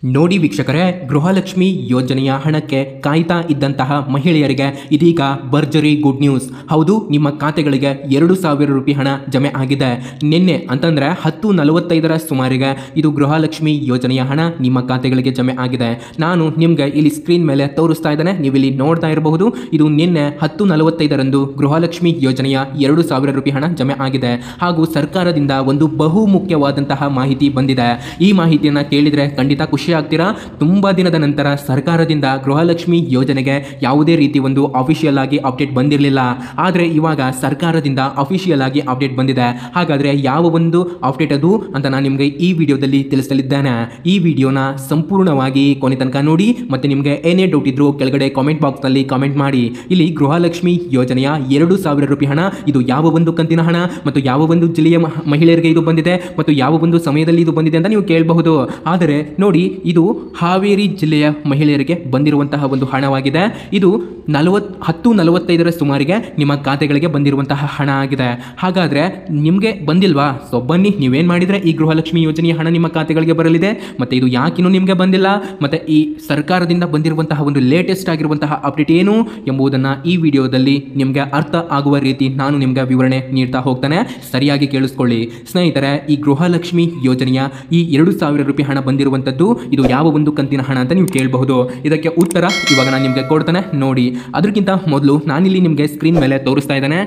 ನೋಡಿ ವೀಕ್ಷಕರೇ, ಗೃಹಲಕ್ಷ್ಮಿ ಯೋಜನೆಯ ಹಣಕ್ಕೆ ಕಾಯ್ತಾ ಇದ್ದಂತಹ ಮಹಿಳೆಯರಿಗೆ ಇದೀಗ ಭರ್ಜರಿ ಗುಡ್ ನ್ಯೂಸ್. ಹೌದು, ನಿಮ್ಮ ಖಾತೆಗಳಿಗೆ 2,000 ರೂಪಾಯಿ ಹಣ ಜಮೆ ಆಗಿದೆ. ನಿನ್ನೆ ಅಂತಂದರೆ 10:45 ಸುಮಾರಿಗೆ ಇದು ಗೃಹಲಕ್ಷ್ಮಿ ಯೋಜನೆಯ ಹಣ ನಿಮ್ಮ ಖಾತೆಗಳಿಗೆ ಜಮೆ ಆಗಿದೆ. ನಾನು ನಿಮಗೆ ಇಲ್ಲಿ ಸ್ಕ್ರೀನ್ ಮೇಲೆ ತೋರಿಸ್ತಾ ಇದ್ದೇನೆ, ನೀವಿಲ್ಲಿ ನೋಡ್ತಾ ಇರಬಹುದು. ಇದು ನಿನ್ನೆ 10:45 ಗೃಹಲಕ್ಷ್ಮಿ ಯೋಜನೆಯ 2,000 ರೂಪಾಯಿ ಹಣ ಜಮೆ ಆಗಿದೆ. ಹಾಗೂ ಸರ್ಕಾರದಿಂದ ಒಂದು ಬಹು ಮುಖ್ಯವಾದಂತಹ ಮಾಹಿತಿ ಬಂದಿದೆ. ಈ ಮಾಹಿತಿಯನ್ನು ಕೇಳಿದರೆ ಖಂಡಿತ ಖುಷಿ ಆಗ್ತೀರಾ. ತುಂಬಾ ದಿನದ ನಂತರ ಸರ್ಕಾರದಿಂದ ಗೃಹಲಕ್ಷ್ಮಿ ಯೋಜನೆಗೆ ಯಾವುದೇ ರೀತಿ ಒಂದು ಅಫಿಷಿಯಲ್ ಆಗಿ ಅಪ್ಡೇಟ್ ಬಂದಿರಲಿಲ್ಲ. ಆದರೆ ಇವಾಗ ಸರ್ಕಾರದಿಂದ ಅಫಿಷಿಯಲ್ ಆಗಿ ಅಪ್ಡೇಟ್ ಬಂದಿದೆ. ಹಾಗಾದರೆ ಯಾವ ಒಂದು ಅಪ್ಡೇಟ್ ಅದು ಅಂತ ನಾನು ನಿಮಗೆ ಈ ವಿಡಿಯೋದಲ್ಲಿ ತಿಳಿಸಲಿದ್ದೇನೆ. ಈ ವಿಡಿಯೋನ ಸಂಪೂರ್ಣವಾಗಿ ಕೊನೆ ತನಕ ನೋಡಿ. ಮತ್ತೆ ನಿಮಗೆ ಏನೇ ಡೌಟ್ ಇದ್ರೂ ಕೆಳಗಡೆ ಕಾಮೆಂಟ್ ಬಾಕ್ಸ್ನಲ್ಲಿ ಕಾಮೆಂಟ್ ಮಾಡಿ. ಇಲ್ಲಿ ಗೃಹಲಕ್ಷ್ಮಿ ಯೋಜನೆಯ 2,000 ರೂಪಾಯಿ ಹಣ ಇದು ಯಾವ ಒಂದು ಕಂತಿನ ಹಣ ಮತ್ತು ಯಾವ ಒಂದು ಜಿಲ್ಲೆಯ ಮಹಿಳೆಯರಿಗೆ ಇದು ಬಂದಿದೆ ಮತ್ತು ಯಾವ ಒಂದು ಸಮಯದಲ್ಲಿ ಇದು ಬಂದಿದೆ ಅಂತ ನೀವು ಕೇಳಬಹುದು. ಆದರೆ ನೋಡಿ, ಇದು ಹಾವೇರಿ ಜಿಲ್ಲೆಯ ಮಹಿಳೆಯರಿಗೆ ಬಂದಿರುವಂತಹ ಒಂದು ಹಣವಾಗಿದೆ. ಇದು 10:45 ಸುಮಾರಿಗೆ ನಿಮ್ಮ ಖಾತೆಗಳಿಗೆ ಬಂದಿರುವಂತಹ ಹಣ ಆಗಿದೆ. ಹಾಗಾದರೆ ನಿಮಗೆ ಬಂದಿಲ್ವಾ? ಸೊ ಬನ್ನಿ, ನೀವೇನು ಮಾಡಿದರೆ ಈ ಗೃಹಲಕ್ಷ್ಮಿ ಯೋಜನೆಯ ಹಣ ನಿಮ್ಮ ಖಾತೆಗಳಿಗೆ ಬರಲಿದೆ ಮತ್ತು ಇದು ಯಾಕಿನ್ನೂ ನಿಮಗೆ ಬಂದಿಲ್ಲ ಮತ್ತು ಈ ಸರ್ಕಾರದಿಂದ ಬಂದಿರುವಂತಹ ಒಂದು ಲೇಟೆಸ್ಟ್ ಆಗಿರುವಂತಹ ಅಪ್ಡೇಟ್ ಏನು ಎಂಬುದನ್ನು ಈ ವಿಡಿಯೋದಲ್ಲಿ ನಿಮಗೆ ಅರ್ಥ ಆಗುವ ರೀತಿ ನಾನು ನಿಮಗೆ ವಿವರಣೆ ನೀಡ್ತಾ ಹೋಗ್ತಾನೆ. ಸರಿಯಾಗಿ ಕೇಳಿಸ್ಕೊಳ್ಳಿ ಸ್ನೇಹಿತರೆ. ಈ ಗೃಹಲಕ್ಷ್ಮಿ ಯೋಜನೆಯ ಈ 2,000 ರೂಪಾಯಿ ಹಣ ಬಂದಿರುವಂಥದ್ದು ಇದು ಯಾವ ಒಂದು ಕಂತಿನ ಹಣ ಅಂತ ನೀವು ಕೇಳಬಹುದು. ಇದಕ್ಕೆ ಉತ್ತರ ಇವಾಗ ನಾನು ನಿಮಗೆ ಕೊಡ್ತಾನೆ ನೋಡಿ. ಅದಕ್ಕಿಂತ ಮೊದಲು ನಾನಿಲ್ಲಿ ನಿಮಗೆ ಸ್ಕ್ರೀನ್ ಮೇಲೆ ತೋರಿಸ್ತಾ ಇದ್ದೇನೆ.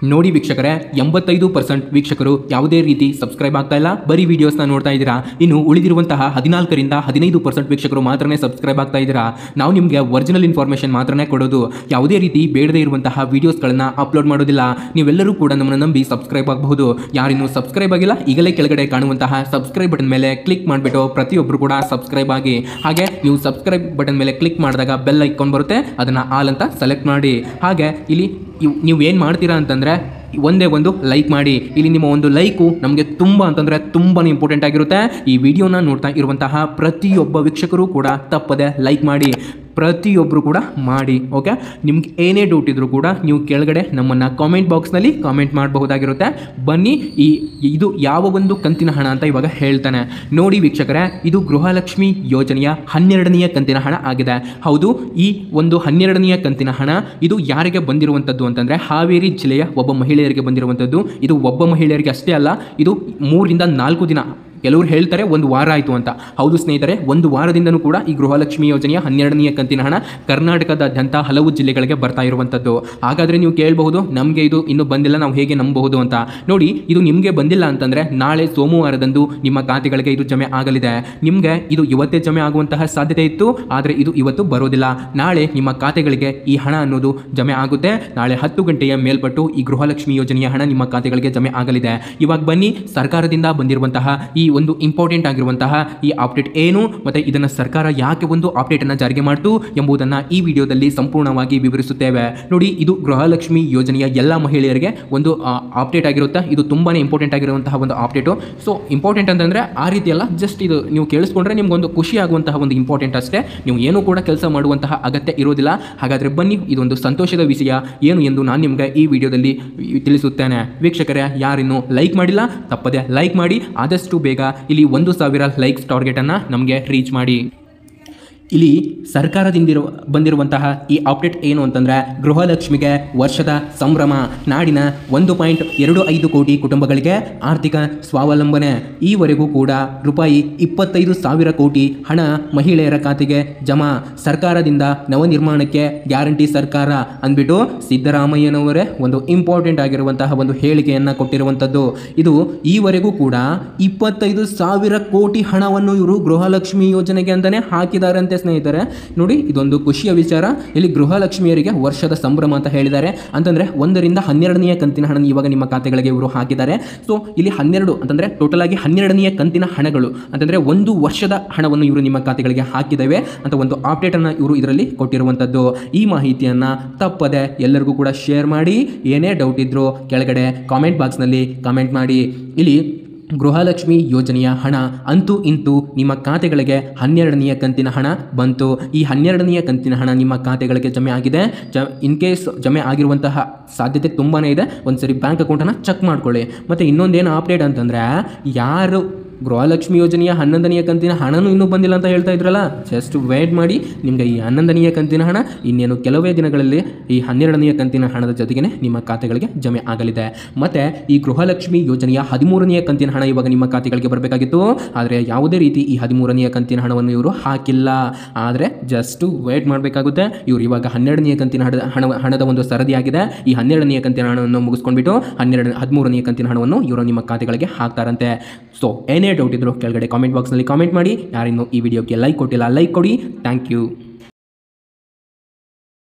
ನೋಡಿ ವೀಕ್ಷಕರೇ, 85% ವೀಕ್ಷಕರು ಯಾವುದೇ ರೀತಿ ಸಬ್ಸ್ಕ್ರೈಬ್ ಆಗ್ತಾ ಇಲ್ಲ, ಬರೀ ವಿಡಿಯೋಸ್ನ ನೋಡ್ತಾ ಇದ್ದೀರಾ. ಇನ್ನು ಉಳಿದಿರುವಂತಹ 14ರಿಂದ 15% ವೀಕ್ಷಕರು ಮಾತ್ರನೇ ಸಬ್ಸ್ಕ್ರೈಬ್ ಆಗ್ತಾ ಇದ್ದೀರಾ. ನಾವು ನಿಮಗೆ ಒರಿಜಿನಲ್ ಇನ್ಫಾರ್ಮೇಷನ್ ಮಾತ್ರನೇ ಕೊಡೋದು, ಯಾವುದೇ ರೀತಿ ಬೇಡದೇ ಇರುವಂತಹ ವೀಡಿಯೋಸ್ಗಳನ್ನು ಅಪ್ಲೋಡ್ ಮಾಡೋದಿಲ್ಲ. ನೀವೆಲ್ಲರೂ ಕೂಡ ನಮ್ಮನ್ನು ನಂಬಿ ಸಬ್ಸ್ಕ್ರೈಬ್ ಆಗಬಹುದು. ಯಾರಿನ್ನೂ ಸಬ್ಸ್ಕ್ರೈಬ್ ಆಗಿಲ್ಲ, ಈಗಲೇ ಕೆಳಗಡೆ ಕಾಣುವಂತಹ ಸಬ್ಸ್ಕ್ರೈಬ್ ಬಟನ್ ಮೇಲೆ ಕ್ಲಿಕ್ ಮಾಡಿಬಿಟ್ಟು ಪ್ರತಿಯೊಬ್ಬರು ಕೂಡ ಸಬ್ಸ್ಕ್ರೈಬ್ ಆಗಿ. ಹಾಗೆ ನೀವು ಸಬ್ಸ್ಕ್ರೈಬ್ ಬಟನ್ ಮೇಲೆ ಕ್ಲಿಕ್ ಮಾಡಿದಾಗ ಬೆಲ್ ಐಕಾನ್ ಬರುತ್ತೆ, ಅದನ್ನು ಆಲ್ ಅಂತ ಸೆಲೆಕ್ಟ್ ಮಾಡಿ. ಹಾಗೆ ಇಲ್ಲಿ ನೀವು ಏನು ಮಾಡ್ತೀರಾ ಅಂತಂದರೆ ಒಂದೇ ಒಂದು ಲೈಕ್ ಮಾಡಿ. ಇಲ್ಲಿ ನಿಮ್ಮ ಒಂದು ಲೈಕು ನಮಗೆ ತುಂಬ ಅಂತಂದರೆ ತುಂಬಾ ಇಂಪಾರ್ಟೆಂಟ್ ಆಗಿರುತ್ತೆ. ಈ ವಿಡಿಯೋನ ನೋಡ್ತಾ ಇರುವಂತಹ ಪ್ರತಿಯೊಬ್ಬ ವೀಕ್ಷಕರು ಕೂಡ ತಪ್ಪದೆ ಲೈಕ್ ಮಾಡಿ, ಪ್ರತಿಯೊಬ್ಬರು ಕೂಡ ಮಾಡಿ. ಓಕೆ, ನಿಮ್ಗೆ ಏನೇ ಡೌಟ್ ಇದ್ರೂ ಕೂಡ ನೀವು ಕೆಳಗಡೆ ನಮ್ಮನ್ನು ಕಾಮೆಂಟ್ ಬಾಕ್ಸ್ನಲ್ಲಿ ಕಾಮೆಂಟ್ ಮಾಡಬಹುದಾಗಿರುತ್ತೆ. ಬನ್ನಿ, ಇದು ಯಾವ ಒಂದು ಕಂತಿನ ಹಣ ಅಂತ ಇವಾಗ ಹೇಳ್ತಾನೆ ನೋಡಿ ವೀಕ್ಷಕರೇ. ಇದು ಗೃಹಲಕ್ಷ್ಮಿ ಯೋಜನೆಯ 12ನೇ ಕಂತಿನ ಹಣ ಆಗಿದೆ. ಹೌದು, ಈ ಒಂದು 12ನೇ ಕಂತಿನ ಹಣ ಇದು ಯಾರಿಗೆ ಬಂದಿರುವಂಥದ್ದು ಅಂತಂದರೆ ಹಾವೇರಿ ಜಿಲ್ಲೆಯ ಒಬ್ಬ ಮಹಿಳೆಯರಿಗೆ ಬಂದಿರುವಂಥದ್ದು. ಇದು ಒಬ್ಬ ಮಹಿಳೆಯರಿಗೆ ಅಷ್ಟೇ ಅಲ್ಲ, ಇದು 3ರಿಂದ 4 ದಿನ, ಕೆಲವರು ಹೇಳ್ತಾರೆ 1 ವಾರ ಆಯಿತು ಅಂತ. ಹೌದು ಸ್ನೇಹಿತರೆ, 1 ವಾರದಿಂದನೂ ಕೂಡ ಈ ಗೃಹಲಕ್ಷ್ಮಿ ಯೋಜನೆಯ 12ನೇ ಕಂತಿನ ಹಣ ಕರ್ನಾಟಕದಾದ್ಯಂತ ಹಲವು ಜಿಲ್ಲೆಗಳಿಗೆ ಬರ್ತಾ ಇರುವಂಥದ್ದು. ಹಾಗಾದರೆ ನೀವು ಕೇಳಬಹುದು, ನಮಗೆ ಇದು ಇನ್ನೂ ಬಂದಿಲ್ಲ, ನಾವು ಹೇಗೆ ನಂಬಬಹುದು ಅಂತ. ನೋಡಿ, ಇದು ನಿಮಗೆ ಬಂದಿಲ್ಲ ಅಂತಂದರೆ ನಾಳೆ ಸೋಮವಾರದಂದು ನಿಮ್ಮ ಖಾತೆಗಳಿಗೆ ಇದು ಜಮೆ ಆಗಲಿದೆ. ನಿಮಗೆ ಇದು ಇವತ್ತೇ ಜಮೆ ಆಗುವಂತಹ ಸಾಧ್ಯತೆ ಇತ್ತು, ಆದರೆ ಇದು ಇವತ್ತು ಬರೋದಿಲ್ಲ. ನಾಳೆ ನಿಮ್ಮ ಖಾತೆಗಳಿಗೆ ಈ ಹಣ ಅನ್ನೋದು ಜಮೆ ಆಗುತ್ತೆ. ನಾಳೆ 10 ಗಂಟೆಯ ಮೇಲ್ಪಟ್ಟು ಈ ಗೃಹಲಕ್ಷ್ಮಿ ಯೋಜನೆಯ ಹಣ ನಿಮ್ಮ ಖಾತೆಗಳಿಗೆ ಜಮೆ ಆಗಲಿದೆ. ಇವಾಗ ಬನ್ನಿ, ಸರ್ಕಾರದಿಂದ ಬಂದಿರುವಂತಹ ಈ ಒಂದು ಇಂಪಾರ್ಟೆಂಟ್ ಆಗಿರುವಂತಹ ಈ ಅಪ್ಡೇಟ್ ಏನು ಮತ್ತು ಇದನ್ನು ಸರ್ಕಾರ ಯಾಕೆ ಒಂದು ಅಪ್ಡೇಟನ್ನು ಜಾರಿಗೆ ಮಾಡಿತು ಎಂಬುದನ್ನು ಈ ವಿಡಿಯೋದಲ್ಲಿ ಸಂಪೂರ್ಣವಾಗಿ ವಿವರಿಸುತ್ತೇವೆ. ನೋಡಿ, ಇದು ಗೃಹಲಕ್ಷ್ಮಿ ಯೋಜನೆಯ ಎಲ್ಲ ಮಹಿಳೆಯರಿಗೆ ಒಂದು ಅಪ್ಡೇಟ್ ಆಗಿರುತ್ತೆ. ಇದು ತುಂಬಾ ಇಂಪಾರ್ಟೆಂಟ್ ಆಗಿರುವಂತಹ ಒಂದು ಅಪ್ಡೇಟು. ಸೊ ಇಂಪಾರ್ಟೆಂಟ್ ಅಂತಂದರೆ ಆ ರೀತಿ ಅಲ್ಲ, ಜಸ್ಟ್ ಇದು ನೀವು ಕೇಳಿಸ್ಕೊಂಡ್ರೆ ನಿಮ್ಗೊಂದು ಖುಷಿ ಆಗುವಂತಹ ಒಂದು ಇಂಪಾರ್ಟೆಂಟ್ ಅಷ್ಟೇ. ನೀವು ಏನೂ ಕೂಡ ಕೆಲಸ ಮಾಡುವಂತಹ ಅಗತ್ಯ ಇರೋದಿಲ್ಲ. ಹಾಗಾದರೆ ಬನ್ನಿ, ಇದೊಂದು ಸಂತೋಷದ ವಿಷಯ ಏನು ಎಂದು ನಾನು ನಿಮಗೆ ಈ ವಿಡಿಯೋದಲ್ಲಿ ತಿಳಿಸುತ್ತೇನೆ. ವೀಕ್ಷಕರೇ, ಯಾರಿನ್ನೂ ಲೈಕ್ ಮಾಡಿಲ್ಲ ತಪ್ಪದೆ ಲೈಕ್ ಮಾಡಿ. ಆದಷ್ಟು ಬೇಗ ಇಲ್ಲಿ 1,000 ಲೈಕ್ಸ್ ಟಾರ್ಗೆಟನ್ನು ನಮಗೆ ರೀಚ್ ಮಾಡಿ. ಇಲ್ಲಿ ಸರ್ಕಾರದಿಂದ ಬಂದಿರುವಂತಹ ಈ ಅಪ್ಡೇಟ್ ಏನು ಅಂತಂದರೆ, ಗೃಹಲಕ್ಷ್ಮಿಗೆ ವರ್ಷದ ಸಂಭ್ರಮ. ನಾಡಿನ 1.25 ಕೋಟಿ ಕುಟುಂಬಗಳಿಗೆ ಆರ್ಥಿಕ ಸ್ವಾವಲಂಬನೆ. ಈವರೆಗೂ ಕೂಡ ರೂಪಾಯಿ 25,000 ಕೋಟಿ ಹಣ ಮಹಿಳೆಯರ ಖಾತೆಗೆ ಜಮಾ. ಸರ್ಕಾರದಿಂದ ನವನಿರ್ಮಾಣಕ್ಕೆ ಗ್ಯಾರಂಟಿ ಸರ್ಕಾರ ಅಂದ್ಬಿಟ್ಟು ಸಿದ್ದರಾಮಯ್ಯನವರೇ ಒಂದು ಇಂಪಾರ್ಟೆಂಟ್ ಆಗಿರುವಂತಹ ಒಂದು ಹೇಳಿಕೆಯನ್ನು ಕೊಟ್ಟಿರುವಂಥದ್ದು. ಇದು ಈವರೆಗೂ ಕೂಡ 25,000 ಕೋಟಿ ಹಣವನ್ನು ಇವರು ಗೃಹಲಕ್ಷ್ಮಿ ಯೋಜನೆಗೆ ಅಂತಲೇ ಹಾಕಿದ್ದಾರೆ ಅಂತೆ ಸ್ನೇಹಿತರೆ. ನೋಡಿ, ಇದೊಂದು ಖುಷಿಯ ವಿಚಾರ. ಇಲ್ಲಿ ಗೃಹಲಕ್ಷ್ಮಿಯರಿಗೆ ವರ್ಷದ ಸಂಭ್ರಮ ಅಂತ ಹೇಳಿದ್ದಾರೆ. ಅಂತಂದರೆ 1ರಿಂದ 12ನೇ ಕಂತಿನ ಹಣ ಇವಾಗ ನಿಮ್ಮ ಖಾತೆಗಳಿಗೆ ಇವರು ಹಾಕಿದ್ದಾರೆ. ಸೊ ಇಲ್ಲಿ 12 ಅಂತಂದರೆ ಟೋಟಲ್ ಆಗಿ 12ನೇ ಕಂತಿನ ಹಣಗಳು ಅಂತಂದರೆ 1 ವರ್ಷದ ಹಣವನ್ನು ಇವರು ನಿಮ್ಮ ಖಾತೆಗಳಿಗೆ ಹಾಕಿದ್ದೇವೆ ಅಂತ ಒಂದು ಅಪ್ಡೇಟನ್ನು ಇವರು ಇದರಲ್ಲಿ ಕೊಟ್ಟಿರುವಂಥದ್ದು. ಈ ಮಾಹಿತಿಯನ್ನು ತಪ್ಪದೆ ಎಲ್ಲರಿಗೂ ಕೂಡ ಶೇರ್ ಮಾಡಿ. ಏನೇ ಡೌಟ್ ಇದ್ದರೂ ಕೆಳಗಡೆ ಕಾಮೆಂಟ್ ಬಾಕ್ಸ್ನಲ್ಲಿ ಕಾಮೆಂಟ್ ಮಾಡಿ. ಇಲ್ಲಿ ಗೃಹಲಕ್ಷ್ಮಿ ಯೋಜನೆಯ ಹಣ ಅಂತೂ ಇಂತೂ ನಿಮ್ಮ ಖಾತೆಗಳಿಗೆ 12ನೇ ಕಂತಿನ ಹಣ ಬಂತು. ಈ 12ನೇ ಕಂತಿನ ಹಣ ನಿಮ್ಮ ಖಾತೆಗಳಿಗೆ ಜಮೆ ಆಗಿದೆ. ಇನ್ ಕೇಸ್ ಜಮೆ ಆಗಿರುವಂತಹ ಸಾಧ್ಯತೆ ತುಂಬಾ ಇದೆ. ಒಂದ್ಸರಿ ಬ್ಯಾಂಕ್ ಅಕೌಂಟನ್ನು ಚೆಕ್ ಮಾಡ್ಕೊಳ್ಳಿ. ಮತ್ತು ಇನ್ನೊಂದೇನು ಅಪ್ಡೇಟ್ ಅಂತಂದರೆ, ಯಾರು ಗೃಹಲಕ್ಷ್ಮಿ ಯೋಜನೆಯ 11ನೇ ಕಂತಿನ ಹಣನೂ ಇನ್ನೂ ಬಂದಿಲ್ಲ ಅಂತ ಹೇಳ್ತಾ ಇದ್ರಲ್ಲ, ಜಸ್ಟ್ ವೇಟ್ ಮಾಡಿ. ನಿಮಗೆ ಈ 11ನೇ ಕಂತಿನ ಹಣ ಇನ್ನೇನು ಕೆಲವೇ ದಿನಗಳಲ್ಲಿ ಈ 12ನೇ ಕಂತಿನ ಹಣದ ಜೊತೆಗೆ ನಿಮ್ಮ ಖಾತೆಗಳಿಗೆ ಜಮೆ ಆಗಲಿದೆ. ಮತ್ತು ಈ ಗೃಹಲಕ್ಷ್ಮಿ ಯೋಜನೆಯ 13ನೇ ಕಂತಿನ ಹಣ ಇವಾಗ ನಿಮ್ಮ ಖಾತೆಗಳಿಗೆ ಬರಬೇಕಾಗಿತ್ತು. ಆದರೆ ಯಾವುದೇ ರೀತಿ ಈ 13ನೇ ಕಂತಿನ ಹಣವನ್ನು ಇವರು ಹಾಕಿಲ್ಲ. ಆದರೆ ಜಸ್ಟ್ ವೇಟ್ ಮಾಡಬೇಕಾಗುತ್ತೆ. ಇವರು ಇವಾಗ 12ನೇ ಕಂತಿನ ಹಣದ ಒಂದು ಸರದಿ ಆಗಿದೆ. ಈ 12ನೇ ಕಂತಿನ ಹಣವನ್ನು ಮುಗಿಸ್ಕೊಂಡ್ಬಿಟ್ಟು 13ನೇ ಕಂತಿನ ಹಣವನ್ನು ಇವರು ನಿಮ್ಮ ಖಾತೆಗಳಿಗೆ ಹಾಕ್ತಾರಂತೆ. ಸೊ ಏನೇ ಡೌಟ್ ಇದ್ರು ಕೆಳಗಡೆ ಕಾಮೆಂಟ್ ಬಾಕ್ಸ್ನಲ್ಲಿ ಕಾಮೆಂಟ್ ಮಾಡಿ. ಯಾರಿನ್ನೂ ಈ ವಿಡಿಯೋಗೆ ಲೈಕ್ ಕೊಟ್ಟಿಲ್ಲ ಲೈಕ್ ಕೊಡಿ. Thank you.